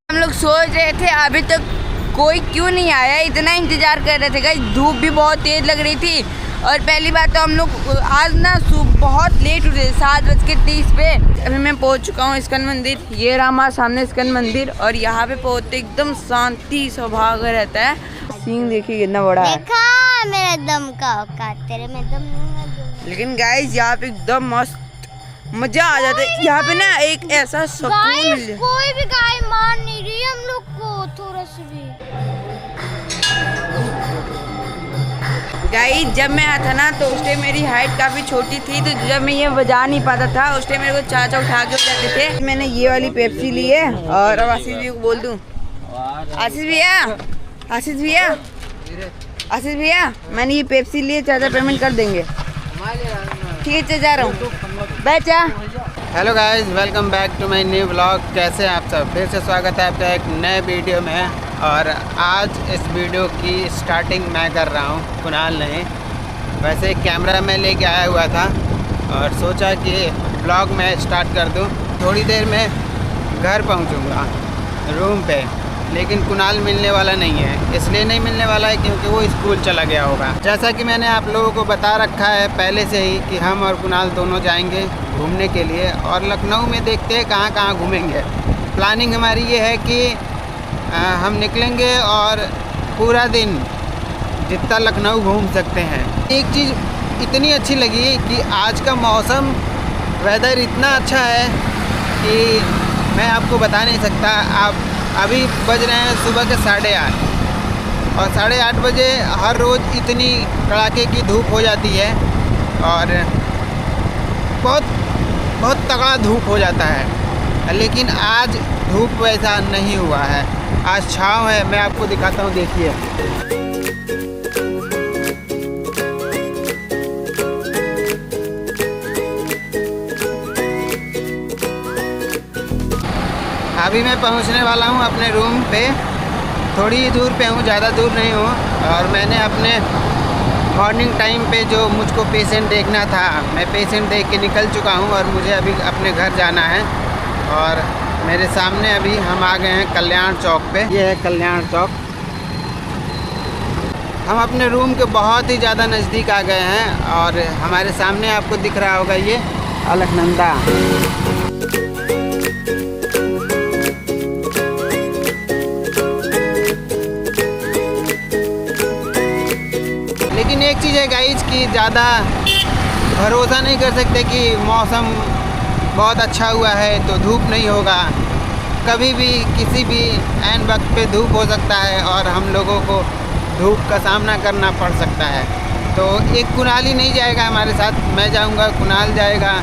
हम लोग सोच रहे थे अभी तक कोई क्यों नहीं आया, इतना इंतज़ार कर रहे थे गाइस। धूप भी बहुत तेज़ लग रही थी और पहली बात तो हम लोग आज ना सुबह बहुत लेट उठे 7:30 पे। अभी मैं पहुंच चुका हूँ इस्कन मंदिर। ये रहा हमारे सामने इस्कन मंदिर और यहाँ पे पहुँचते एकदम शांति स्वभाव रहता है। सीन देखिए कितना बड़ा है। देखा मेरा दम का औकात, तेरे में दम नहीं है। लेकिन गाइस यहाँ पे एकदम मस्त मजा आ जाता है। यहाँ पे ना एक ऐसा सुकून मिल जाए। कोई भी गाय मान नहीं रही हम लोग को थोड़ा सा भी। गाइस जब मैं आया था ना तो उस टाइम मेरी हाइट काफ़ी छोटी थी, तो जब मैं ये बजा नहीं पाता था उस टाइम मेरे को चाचा उठा के जाते थे। मैंने ये वाली पेप्सी ली है और अब आशीष भैया को बोल दूँ, आशीष भैया आशीष भैया आशीष भैया मैंने ये पेप्सी ली है, चाचा पेमेंट कर देंगे। ठीक है जा रहा हूँ, बाय चा। Hello guys, welcome back to my new blog. कैसे हैं आप सब? फिर से स्वागत है आपका एक नए वीडियो में। और आज इस वीडियो की स्टार्टिंग मैं कर रहा हूँ, कुणाल नहीं। वैसे कैमरा मैं लेके आया हुआ था और सोचा कि ब्लॉग मैं स्टार्ट कर दूँ। थोड़ी देर में घर पहुँचूँगा रूम पे, लेकिन कुणाल मिलने वाला नहीं है। इसलिए नहीं मिलने वाला है क्योंकि वो स्कूल चला गया होगा। जैसा कि मैंने आप लोगों को बता रखा है पहले से ही कि हम और कुणाल दोनों जाएंगे घूमने के लिए और लखनऊ में देखते हैं कहाँ कहाँ घूमेंगे। प्लानिंग हमारी ये है कि हम निकलेंगे और पूरा दिन जितना लखनऊ घूम सकते हैं। एक चीज़ इतनी अच्छी लगी कि आज का मौसम वेदर इतना अच्छा है कि मैं आपको बता नहीं सकता। आप अभी बज रहे हैं सुबह के 8:30 और 8:30 बजे हर रोज़ इतनी कड़ाके की धूप हो जाती है और बहुत तगड़ा धूप हो जाता है। लेकिन आज धूप वैसा नहीं हुआ है, आज छाँव है। मैं आपको दिखाता हूँ, देखिए। अभी मैं पहुंचने वाला हूं अपने रूम पे। थोड़ी ही दूर पे हूं, ज़्यादा दूर नहीं हूं। और मैंने अपने मॉर्निंग टाइम पे जो मुझको पेशेंट देखना था, मैं पेशेंट देख के निकल चुका हूं और मुझे अभी अपने घर जाना है। और मेरे सामने अभी हम आ गए हैं कल्याण चौक पे। ये है कल्याण चौक। हम अपने रूम के बहुत ही ज़्यादा नज़दीक आ गए हैं और हमारे सामने आपको दिख रहा होगा ये अलकनंदा। लेकिन एक चीज़ है गाइज कि ज़्यादा भरोसा नहीं कर सकते कि मौसम बहुत अच्छा हुआ है तो धूप नहीं होगा। कभी भी किसी भी ऐन वक्त पे धूप हो सकता है और हम लोगों को धूप का सामना करना पड़ सकता है। तो एक कुणाल ही नहीं जाएगा हमारे साथ, मैं जाऊंगा, कुणाल जाएगा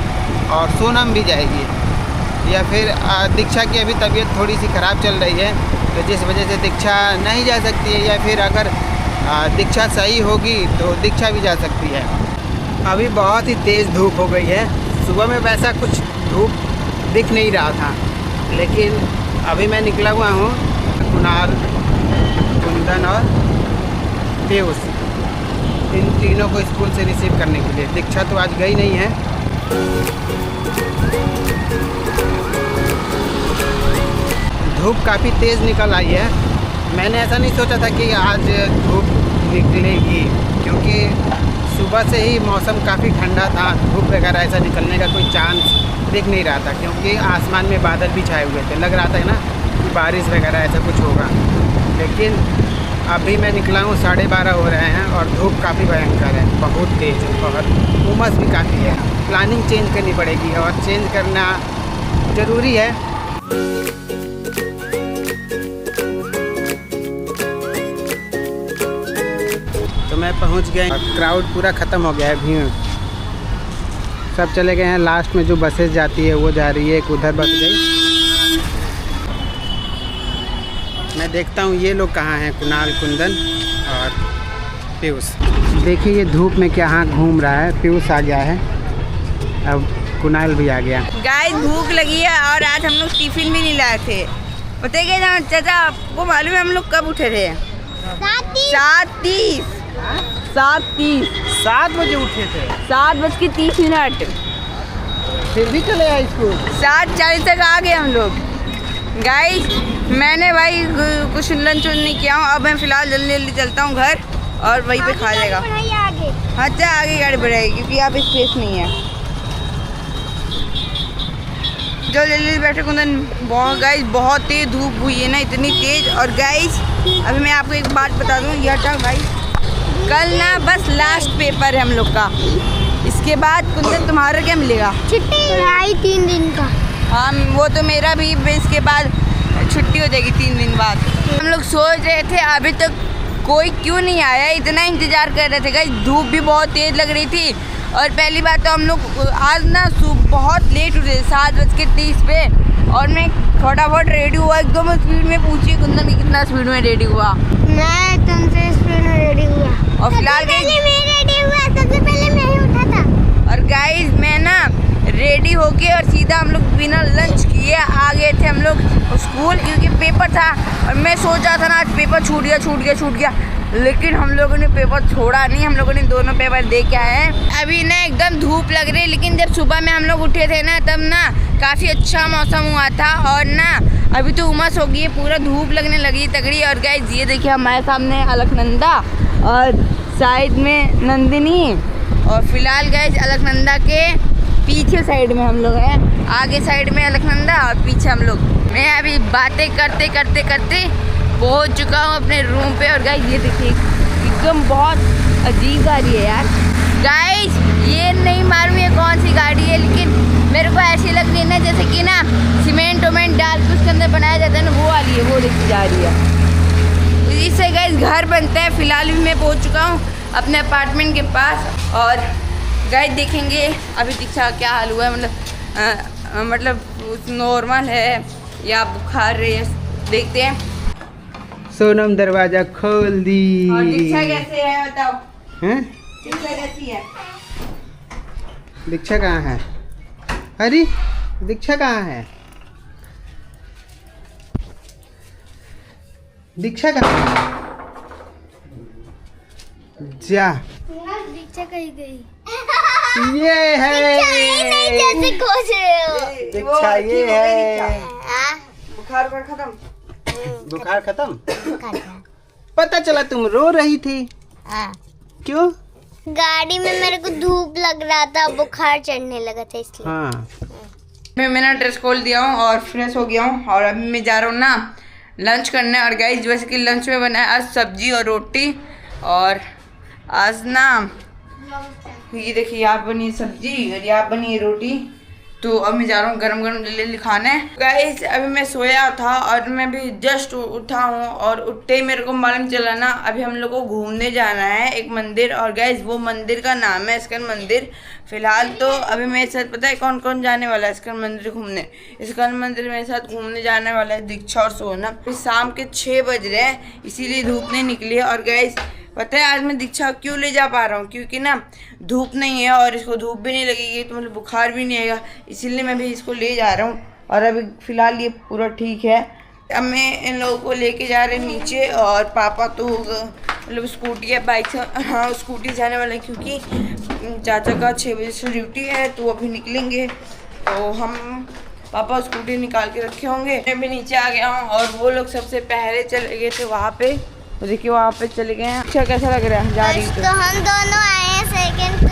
और सोनम भी जाएगी। या फिर दीक्षा की अभी तबीयत थोड़ी सी ख़राब चल रही है, तो जिस वजह से दीक्षा नहीं जा सकती है। या फिर अगर दीक्षा सही होगी तो दीक्षा भी जा सकती है। अभी बहुत ही तेज़ धूप हो गई है। सुबह में वैसा कुछ धूप दिख नहीं रहा था, लेकिन अभी मैं निकला हुआ हूँ कुणाल, कुंदन और पीयूष, इन तीनों को स्कूल से रिसीव करने के लिए। दीक्षा तो आज गई नहीं है। धूप काफ़ी तेज़ निकल आई है। मैंने ऐसा नहीं सोचा था कि आज धूप निकलेगी, क्योंकि सुबह से ही मौसम काफ़ी ठंडा था। धूप वगैरह ऐसा निकलने का कोई चांस दिख नहीं रहा था, क्योंकि आसमान में बादल भी छाए हुए थे। लग रहा था ना कि बारिश वगैरह ऐसा कुछ होगा। लेकिन अभी मैं निकला हूँ, 12:30 हो रहे हैं और धूप काफ़ी भयंकर है, बहुत तेज़, बहुत उमस भी काफ़ी है। प्लानिंग चेंज करनी पड़ेगी और चेंज करना ज़रूरी है। तो मैं पहुंच गया, क्राउड पूरा ख़त्म हो गया है, भीड़ सब चले गए हैं। लास्ट में जो बसेस जाती है वो जा रही है, एक उधर बस गई। मैं देखता हूँ ये लोग कहाँ हैं, कुणाल, कुंदन और पीयूष। देखिए ये धूप में कहाँ घूम रहा है। पीयूष आ गया है, अब कुणाल भी आ गया। गाइस भूख लगी है और आज हम लोग टिफिन भी नहीं लाए थे। बताइए ना चाचा, आपको मालूम है हम लोग कब उठे थे? 7:30 7 बजे उठे थे। 7:30। फिर भी चले आए स्कूल। 7:40 तक आ गए हम लोग। गाइस मैंने भाई कुछ लंच नहीं किया हूँ। अब मैं फ़िलहाल जल्दी जल्दी चलता हूँ घर और वहीं पे खा जाएगा। हाँ अच्छा आगे गाड़ी बढ़ाएगी क्योंकि यहाँ पे स्पेस नहीं है। जो जल्दी बैठे कुंदन। बहुत गाइस बहुत तेज़ धूप हुई है ना, इतनी तेज़। और गाइस अभी मैं आपको एक बात बता दूँ, यह था भाई कल ना बस लास्ट पेपर है हम लोग का। इसके बाद कुंदन तुम्हारा क्या मिलेगा? छुट्टी है 3 दिन का। हाँ वो तो मेरा भी इसके बाद छुट्टी हो जाएगी 3 दिन बाद। हम लोग सोच रहे थे अभी तक कोई क्यों नहीं आया, इतना इंतज़ार कर रहे थे गाइस। धूप भी बहुत तेज़ लग रही थी। और पहली बात तो हम लोग आज ना बहुत लेट उठे 7:30 पे। और मैं फटाफट रेडी हुआ, एकदम स्पीड में। पूछिए कुंदन की कितना स्पीड में रेडी हुआ? मैं तुमसे स्पीड में रेडी हुआ। और फिलहाल सबसे पहले मैं ही उठा था। और गाइस मैं ना रेडी होके और सीधा हम लोग बिना लंच किए आ गए थे हम लोग स्कूल, क्योंकि पेपर था। और मैं सोचा था ना आज पेपर छूट गया, लेकिन हम लोगों ने पेपर छोड़ा नहीं। हम लोगों ने दोनों पेपर दे के आए हैं। अभी ना एकदम धूप लग रही है, लेकिन जब सुबह में हम लोग उठे थे ना तब ना काफ़ी अच्छा मौसम हुआ था। और ना अभी तो उमस हो गई है, पूरा धूप लगने लगी तगड़ी। और गाइस ये देखिए हमारे सामने अलकनंदा और साइड में नंदिनी। और फिलहाल गाइस अलकनंदा के पीछे साइड में हम लोग हैं, आगे साइड में अलकनंदा और पीछे हम लोग। मैं अभी बातें करते करते पहुंच चुका हूँ अपने रूम पे। और गाइस ये देखिए एकदम बहुत अजीब गाड़ी है यार। गाइस ये नहीं मालूम ये कौन सी गाड़ी है, लेकिन मेरे को ऐसी लग रही है ना जैसे कि ना सीमेंट डाल के उसके अंदर बनाया जाता है ना, वो वाली है, वो देखी जा रही है। इससे गाइस घर बनता है। फिलहाल भी मैं पहुँच चुका हूँ अपने अपार्टमेंट के पास। और गाइस देखेंगे अभी दीक्षा क्या हाल हुआ है, मतलब नॉर्मल है या बुखार है, देखते हैं। सोनम दरवाजा खोल दी। और दीक्षा कैसे है बताओ? हैं? दीक्षा कैसी है? दीक्षा कहाँ है? अरे दीक्षा कहाँ है? दीक्षा कहाँ है? जा दीक्षा कहीं गई। ये है नहीं जैसे खोज रहे हो। दीक्षा, ये है। बुखार खत्म? बुखार खत्म? पता चला तुम रो रही थी। क्यों? गाड़ी में मेरे को धूप लग रहा था, बुखार चढ़ने लगा था इसलिए। हाँ मैंने ड्रेस खोल दिया हूँ और फ्रेश हो गया हूँ। और अभी मैं जा रहा हूँ ना लंच करने। और गाइस जैसे कि लंच में बना है आज सब्जी और रोटी। और आज ना ये देखिए यहाँ बनी सब्जी और यहाँ बनी रोटी। तो अब मैं जा रहा हूँ गरम गरम जल्दी खाने। गाइस अभी मैं सोया था और मैं भी जस्ट उठा हूँ। और उठते ही मेरे को मालूम चला ना अभी हम लोग को घूमने जाना है एक मंदिर। और गाइस वो मंदिर का नाम है इस्कन मंदिर। फिलहाल तो अभी मेरे साथ पता है कौन कौन जाने वाला है इस्कन मंदिर घूमने। इस्कन मंदिर मेरे साथ घूमने जाने वाला है दीक्षा और सोनम। फिर शाम के 6 बज रहे हैं, इसीलिए धूप नहीं निकली है। और गाइस पता है आज मैं दीक्षा क्यों ले जा पा रहा हूँ, क्योंकि ना धूप नहीं है और इसको धूप भी नहीं लगेगी तो मतलब बुखार भी नहीं आएगा, इसीलिए मैं भी इसको ले जा रहा हूँ। और अभी फ़िलहाल ये पूरा ठीक है। अब मैं इन लोगों को लेके जा रहे नीचे। और पापा तो मतलब स्कूटी या बाइक से, हाँ स्कूटी जाने वाले हैं क्योंकि चाचा का 6 बजे से ड्यूटी है तो अभी निकलेंगे। तो हम पापा स्कूटी निकाल के रखे होंगे। मैं भी नीचे आ गया हूँ और वो लोग सबसे पहले चले गए थे वहाँ पे। तो देखिए वहाँ पे चले गए हैं। अच्छा कैसा लग रहा है जा रही तो हम दोनों आए हैं सेकंड।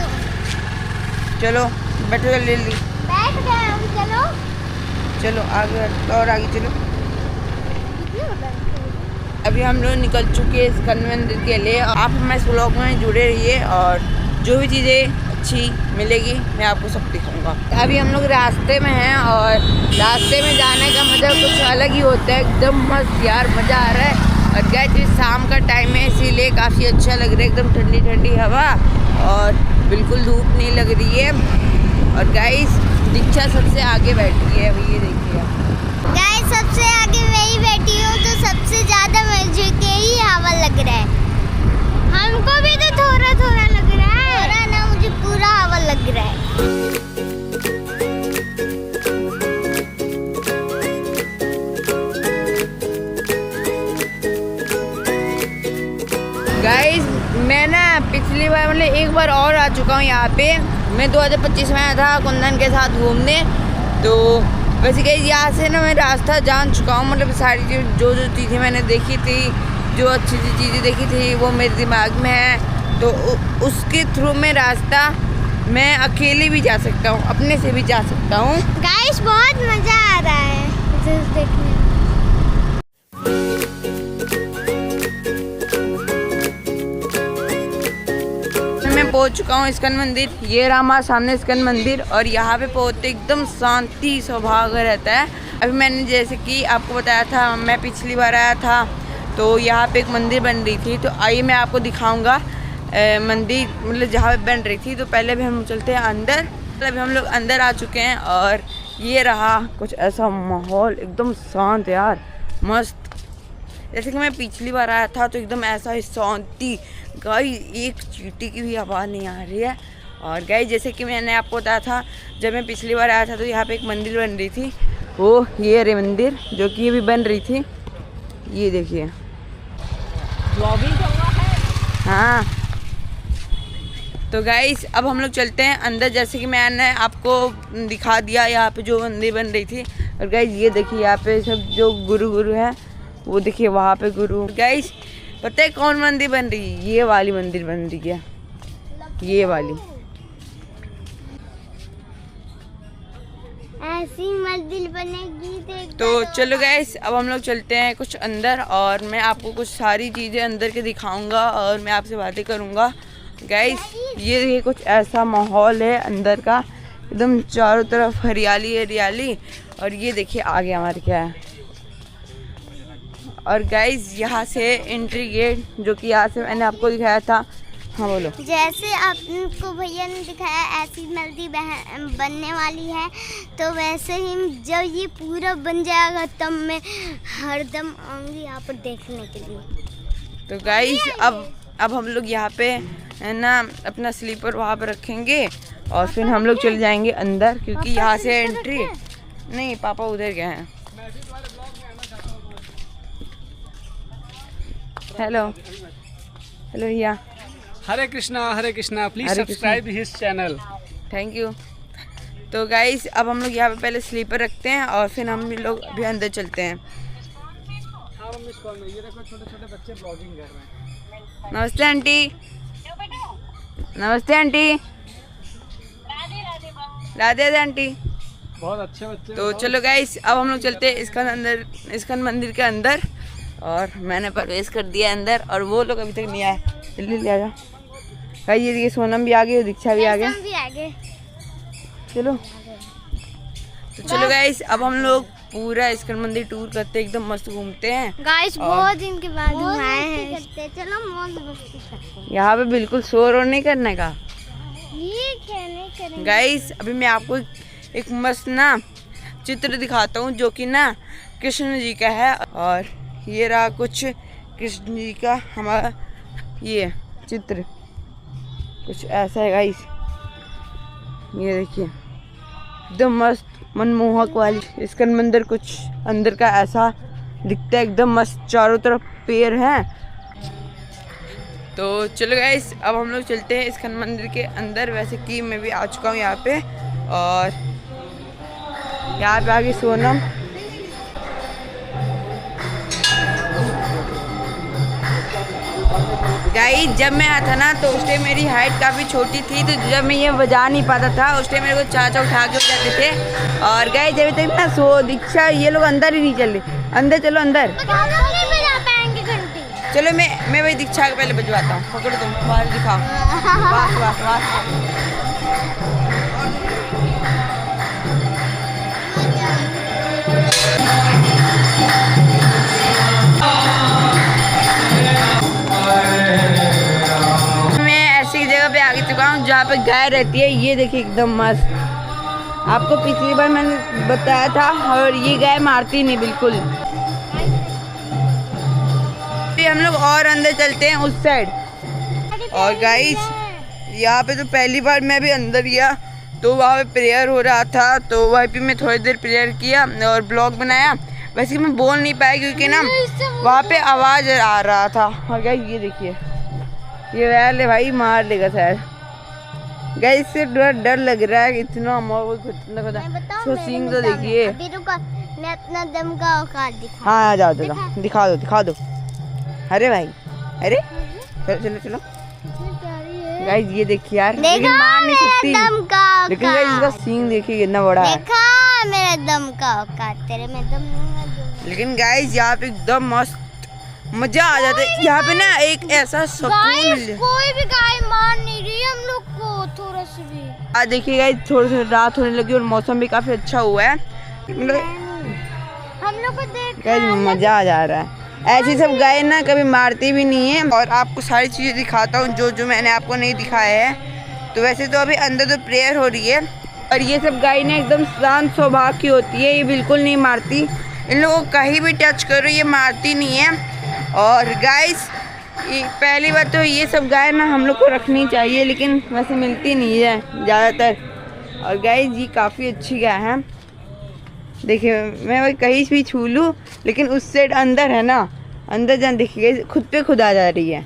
चलो बैठो जल्दी जल्दी। बैठ गए हम। चलो चलो आगे और आगे चलो। अभी हम लोग निकल चुके हैं इस्कन मंदिर के लिए। आप हमारे इस व्लॉग में जुड़े रहिए और जो भी चीज़ें अच्छी मिलेगी मैं आपको सब दिखाऊंगा। अभी हम लोग रास्ते में हैं और रास्ते में जाने का मज़ा कुछ अलग ही होता है। एकदम मस्त यार, मज़ा आ रहा है। और गाइस शाम का टाइम है इसीलिए काफ़ी अच्छा लग रहा है, एकदम ठंडी ठंडी हवा और बिल्कुल धूप नहीं लग रही है। और गाइस दीक्षा सबसे आगे बैठी है, अभी ये देखिए गाइस सबसे आगे वही बैठी हूँ तो सबसे ज़्यादा मुझे के ही हवा लग रहा है। हमको भी तो थोड़ा थोड़ा लग रहा है। थोड़ा ना, मुझे पूरा हवा लग रहा है। गाइस मैं ना पिछली बार मतलब एक बार और आ चुका हूँ यहाँ पे। मैं 2025 में आया था कुंदन के साथ घूमने। तो वैसे गाइस यहाँ से ना मैं रास्ता जान चुका हूँ, मतलब सारी जो चीज़ें मैंने देखी थी, जो अच्छी चीज़ें देखी थी वो मेरे दिमाग में है। तो उसके थ्रू में रास्ता मैं अकेले भी जा सकता हूँ, अपने से भी जा सकता हूँ। गाइस बहुत मजा आ रहा है देखने में। मैं पहुंच चुका हूँ इस्कन मंदिर। ये रहा हमारे सामने इस्कन मंदिर, और यहाँ पे पहुँचते एकदम शांति स्वभाव रहता है। अभी मैंने जैसे कि आपको बताया था, मैं पिछली बार आया था तो यहाँ पे एक मंदिर बन रही थी, तो आइए मैं आपको दिखाऊंगा मंदिर मतलब जहाँ पे बन रही थी। तो पहले भी हम चलते हैं अंदर। अभी हम लोग अंदर आ चुके हैं और ये रहा कुछ ऐसा माहौल, एकदम शांत यार, मस्त। जैसे कि मैं पिछली बार आया था तो एकदम ऐसा ही शांति, गाइस एक चींटी की भी आवाज़ नहीं आ रही है। और गाइस जैसे कि मैंने आपको बताया था, जब मैं पिछली बार आया था तो यहाँ पे एक मंदिर बन रही थी, वो ये रे मंदिर जो कि अभी बन रही थी। ये देखिए, हाँ। तो गाइस अब हम लोग चलते हैं अंदर। जैसे कि मैंने आपको दिखा दिया यहाँ पे जो मंदिर बन रही थी। और गाइस ये देखिए यहाँ पे सब जो गुरु है, वो देखिए वहाँ पे गुरु। गाइस पता है कौन मंदिर बन रही है? ये वाली मंदिर बन रही है, ये वाली। ऐसी मंदिर बनेगी तो चलो गाइस अब हम लोग चलते हैं कुछ अंदर, और मैं आपको कुछ सारी चीज़ें अंदर के दिखाऊंगा और मैं आपसे बातें करूंगा। गाइस ये कुछ ऐसा माहौल है अंदर का, एकदम चारों तरफ हरियाली हरियाली। और ये देखिए आगे हमारे क्या है। और गाइस यहाँ से एंट्री गेट, जो कि यहाँ से मैंने आपको दिखाया था। हाँ बोलो। जैसे आपको भैया ने दिखाया ऐसी मंदिर बनने वाली है, तो वैसे ही जब ये पूरा बन जाएगा तब मैं हरदम आऊँगी यहाँ पर देखने के लिए। तो गाइस अब हम लोग यहाँ पे है ना अपना स्लीपर वहाँ पे रखेंगे और फिर हम लोग चले जाएंगे अंदर, क्योंकि यहाँ से एंट्री नहीं। पापा उधर गए हैं। हेलो हेलो भैया। हरे कृष्णा, प्लीज हरे subscribe his channel. Thank you. तो गाइस अब हम लोग यहाँ पे पहले स्लीपर रखते हैं और फिर हम लोग अभी अंदर चलते हैं। ये देखो छोटे छोटे बच्चे ब्लॉगिंग कर रहे हैं। नमस्ते आंटी। नमस्ते आंटी। राधे राधे आंटी। बहुत अच्छे बच्चे। तो चलो गाइस अब हम लोग चलते हैं इस्कन मंदिर के अंदर, और मैंने प्रवेश कर दिया अंदर और वो लोग अभी तक नहीं आए। जल्दी ले आ जाओ। गाइस ये देखिए सोनम भी आ गई, दीक्षा भी आ गया। चलो तो चलो गाइस अब हम लोग पूरा इस्कन मंदिर टूर करते हैं, एकदम मस्त घूमते हैं। गाइस बहुत दिन के बाद हम आए हैं। चलो मौज मस्ती करते हैं। यहाँ पे बिल्कुल शोर और नहीं करने का। ठीक है, नहीं करेंगे। गाइस अभी मैं आपको एक मस्त ना चित्र दिखाता हूँ, जो कि ना कृष्ण जी का है। और ये रहा कुछ कृष्ण जी का हमारा ये चित्र, कुछ ऐसा है गाइस। ये देखिए एकदम मस्त मनमोहक वाली इस्कन मंदिर कुछ अंदर का ऐसा दिखता है, एकदम मस्त। चारों तरफ पेड़ हैं। तो चलो गाइस अब हम लोग चलते हैं इस्कन मंदिर के अंदर। वैसे कि मैं भी आ चुका हूँ यहाँ पे, और यहाँ पे आगे सोनम। गाइस जब मैं आया था ना तो उस टाइम मेरी हाइट काफ़ी छोटी थी, तो जब मैं ये बजा नहीं पाता था उस टाइम मेरे को चाचा उठा के जाते थे। और गाइस जब तक ना सो दीक्षा ये लोग अंदर ही नहीं चल रहे। अंदर चलो अंदर। चलो मैं वही दीक्षा के पहले बजवाता हूँ। पकड़ो तुम, बाहर दिखाओ। वाह वाह वाह। पे आ चुका हूँ जहाँ पे गाय रहती है। ये देखिए एकदम मस्त। आपको पिछली बार मैंने बताया था, और ये गाय मारती नहीं बिल्कुल। फिर हम लोग और अंदर चलते हैं उस साइड। और गाइस यहाँ पे तो पहली बार मैं भी अंदर गया तो वहाँ पे प्रेयर हो रहा था, तो वहीं पे मैं थोड़ी देर प्रेयर किया और ब्लॉग बनाया। वैसे मैं बोल नहीं पाया क्योंकि ना वहाँ पे आवाज़ आ रहा था। और गाइस ये देखिए ये वैल है भाई, मार लेगा शायद। गाइस इससे डर लग रहा है इतना सो सींग तो देखिए। अभी रुको, मैं अपना दम का औकात दिखा। हाँ आ जाओ, चलो दिखा दो। अरे भाई, अरे चलो गाइस ये देखिए यार, लेकिन मार नहीं सकती, दम का औकात। लेकिन गाइस इसका सींग देखिए कितना बड़ा है। देखा मेरा दम का औकात, तेरे में दम नहीं है। लेकिन गाइस यहाँ पे एकदम मस्त मजा आ जाता है। यहाँ पे ना एक ऐसा सुकून मिल, कोई भी गाय मार नहीं रही हम लोग को थोड़ा सा भी। आज देखिए गाइस थोड़ी सी रात होने लगी और मौसम भी काफी अच्छा हुआ है। हम लोग को देख गाइस मजा आ जा रहा है। ऐसी सब गाय ना कभी मारती भी नहीं है। और आपको सारी चीजें दिखाता हूँ जो मैंने आपको नहीं दिखाया है। तो वैसे तो अभी अंदर तो प्रेयर हो रही है और ये सब गाय ना एकदम शांत स्वभाव की होती है, ये बिल्कुल नहीं मारती। इन लोगों को कहीं भी टच करो ये मारती नहीं है। और गाइस पहली बात तो ये सब गाय ना हम लोग को रखनी चाहिए, लेकिन वैसे मिलती नहीं है ज़्यादातर। और गाइस ये काफ़ी अच्छी गाय है। देखिए मैं वही कहीं भी छू लूँ, लेकिन उस साइड अंदर है ना, अंदर जान देखिए खुद पे खुद आ जा रही है।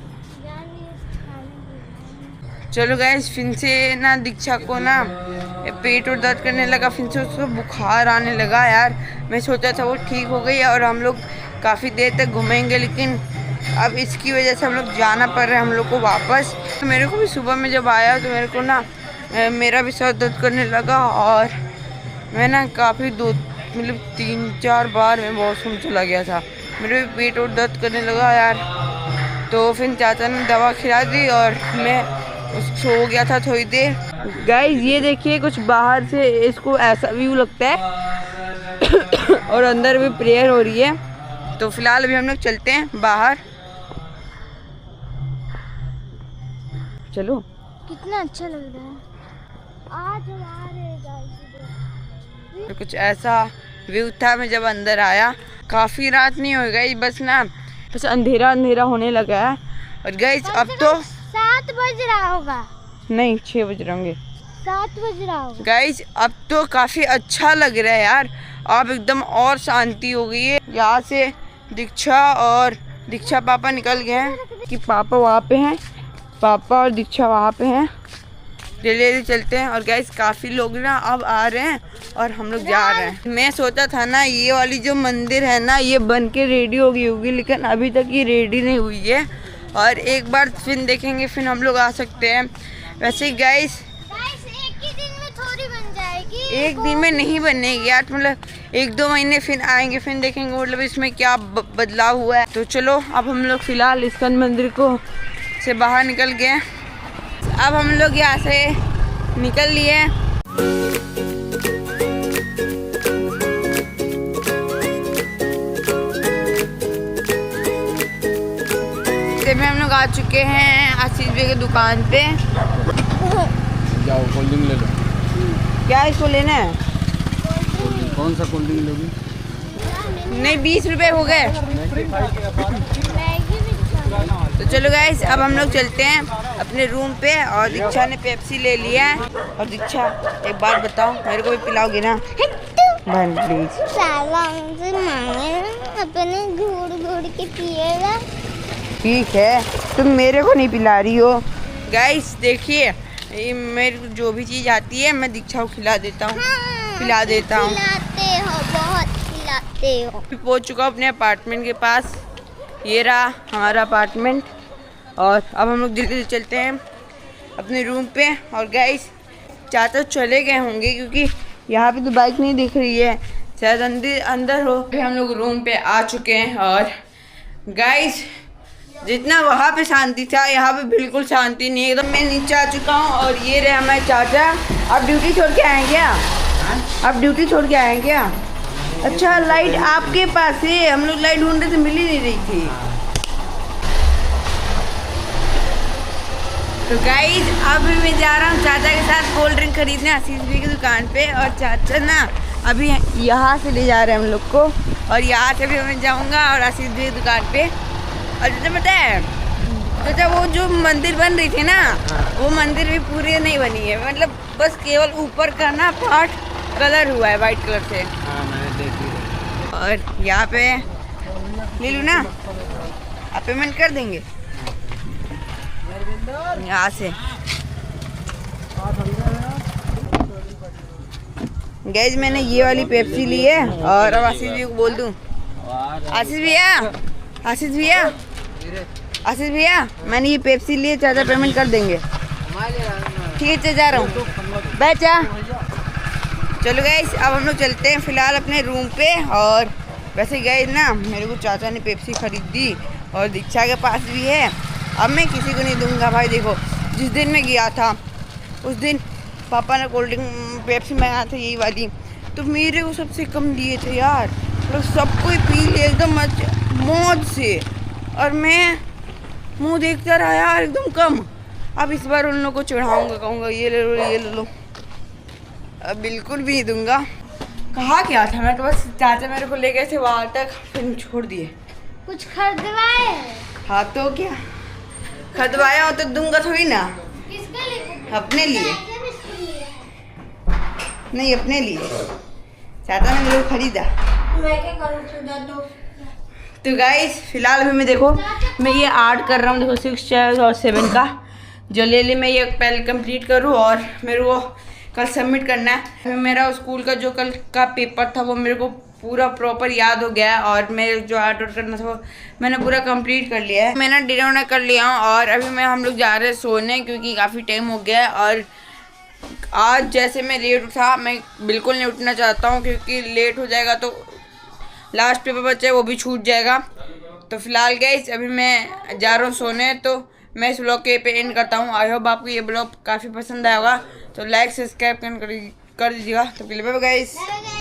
चलो गाइस फिर से ना दीक्षा को ना पेट और दर्द करने लगा, फिर से उसको बुखार आने लगा यार। मैं सोचा था वो ठीक हो गई और हम लोग काफ़ी देर तक घूमेंगे, लेकिन अब इसकी वजह से हम लोग जाना पड़ रहा है हम लोग को वापस। तो मेरे को भी सुबह में जब आया तो मेरे को ना मेरा भी सर दर्द करने लगा और मैं ना काफ़ी 3-4 बार मैं वॉशरूम चला गया था। मेरे भी पेट और दर्द करने लगा यार। तो फिर चाचा ने दवा खिला दी और मैं सो गया था थोड़ी देर। गाइस ये देखिए कुछ बाहर से इसको ऐसा व्यू लगता है और अंदर भी प्रेयर हो रही है। तो फिलहाल अभी हम लोग चलते हैं बाहर। चलो कितना अच्छा लग रहा है आज हमारे तो कुछ ऐसा व्यू था। मैं जब अंदर आया काफ़ी रात नहीं हो गई, बस अंधेरा होने लगा है। और गाइस अब तो 7 बज रहा होगा, नहीं 6 बज रहे होंगे, 7 बज रहा होगा। गाइस अब तो काफ़ी अच्छा लग रहा है यार। अब एकदम और शांति हो गई है। यहाँ से दीक्षा पापा निकल गए हैं कि पापा वहाँ पे हैं, पापा और दीक्षा वहाँ पे हैं। जल्दी चलते हैं। और गाइस काफ़ी लोग ना अब आ रहे हैं और हम लोग जा रहे हैं। मैं सोचा था ना ये वाली जो मंदिर है ना ये बन के रेडी हो गई होगी, लेकिन अभी तक ये रेडी नहीं हुई है। और एक बार फिर देखेंगे, फिर हम लोग आ सकते हैं। वैसे गाइस एक ही दिन में थोड़ी बन जाएगी, एक दिन में नहीं बनेगी यार, मतलब 1-2 महीने फिर आएंगे, फिर देखेंगे मतलब इसमें क्या बदलाव हुआ है। तो चलो अब हम लोग फिलहाल इस्कॉन मंदिर को से बाहर निकल गए। अब हम लोग यहाँ से निकल लिए। में हम लोग आ चुके हैं आशीष भाई की दुकान पे। जाओ कोल्ड ड्रिंक ले लो। क्या इसको लेना है? कौन सा कोल्ड ड्रिंक लोगी? नहीं 20 रुपए हो गए। तो चलो गाइस अब हम लोग चलते हैं अपने रूम पे। और दीक्षा ने पेप्सी ले लिया है। और दीक्षा एक बात बताओ, मेरे को भी पिलाओगी ना बहन प्लीज? अपने घूर के पिएगा। ठीक है, तुम मेरे को नहीं पिला रही हो। गाइस देखिए मेरे जो भी चीज़ आती है मैं दीक्षा को खिला देता हूँ, पिला देता हूँ। खिलाते हो, बहुत खिलाते हो। पहुँच चुका अपने अपार्टमेंट के पास। ये रहा हमारा अपार्टमेंट। और अब हम लोग जल्दी चलते हैं अपने रूम पे। और गाइस चाचा चले गए होंगे क्योंकि यहाँ पे तो बाइक नहीं दिख रही है, शायद अंदर हो। हम लोग रूम पे आ चुके हैं। और गाइस जितना वहाँ पे शांति था यहाँ पे बिल्कुल शांति नहीं है एकदम। मैं नीचे आ चुका हूँ और ये रहे हमारे चाचा। आप ड्यूटी छोड़ के आए क्या? आप ड्यूटी छोड़ के आए क्या? अच्छा लाइट आपके पास है, हम लोग लाइट ढूंढ रहे थे मिल ही नहीं रही थी। तो गाइस अब मैं जा रहा हूँ चाचा के साथ कोल्ड ड्रिंक खरीदने आशीष भाई की दुकान पे। और चाचा ना अभी यहाँ से ले जा रहे हैं हम लोग को और यहाँ से भी मैं जाऊँगा और आशीष भाई की दुकान पे। और चाचा पता है चाचा वो जो मंदिर बन रही थी ना वो मंदिर भी पूरी नहीं बनी है, मतलब बस केवल ऊपर का ना पार्ट कलर हुआ है वाइट कलर से। हाँ मैंने देख लिया। और यहाँ पे ले लूँ ना, आप पेमेंट कर देंगे यहाँ से। गैस मैंने ये वाली पेप्सी ली है और अब आशीष भैया को बोल दूँ, आशीष भैया, आशीष भैया, आशीष भैया, मैंने ये पेप्सी ली है, चाचा पेमेंट कर देंगे। ठीक है, चल जा रहा हूँ, बैठ जा। चलो गैस, अब हम लोग चलते हैं फिलहाल अपने रूम पे। और वैसे गैस ना, मेरे को चाचा ने पेप्सी खरीद दी और दीक्षा के पास भी है। अब मैं किसी को नहीं दूंगा भाई। देखो, जिस दिन मैं गया था उस दिन पापा ने कोल्ड ड्रिंक पेप्सी मंगाया था यही वाली, तो मेरे को सबसे कम दिए थे यार। लोग सबको पी लिए एकदम मौज से, और मैं मुंह देखता रहा यार एकदम कम। अब इस बार उन लोगों को चढ़ाऊँगा, कहूँगा ये ले लो, ये ले लो। अब बिल्कुल भी नहीं दूंगा। कहा क्या था, मैं तो बस चाचा मेरे को ले गए थे वहाँ तक, फिर छोड़ दिए। कुछ खरीदवाए? हाँ तो क्या खरीदवाया हो तो दूंगा थोड़ी ना। किसके लिए? अपने लिए नहीं, अपने लिए चाचा ने मेरे को खरीदा। मैं क्या करूँ? तो गाइस फिलहाल अभी मैं देखो, मैं ये आर्ट कर रहा हूँ। देखो 6 चेयर्स और 7 का जो ले मैं ये पहले कंप्लीट करूँ और मेरे को कल सबमिट करना है। फिर मेरा स्कूल का जो कल का पेपर था वो मेरे को पूरा प्रॉपर याद हो गया है, और मैं जो आर्ट वर्क करना था वो मैंने पूरा कंप्लीट कर लिया है। मैंने डिनर कर लिया हूँ और अभी हम लोग जा रहे हैं सोने, क्योंकि काफ़ी टाइम हो गया है। और आज जैसे मैं लेट उठा, मैं बिल्कुल नहीं उठना चाहता हूँ, क्योंकि लेट हो जाएगा तो लास्ट पेपर बच्चा है वो भी छूट जाएगा। तो फिलहाल गाइस अभी मैं जा रहा हूँ सोने, तो मैं इस ब्लॉग के पे एंड करता हूँ। आई होप आपको ये ब्लॉग काफ़ी पसंद आया होगा, तो लाइक सब्सक्राइब कर दीजिएगा। तो बाय बाय गाइस।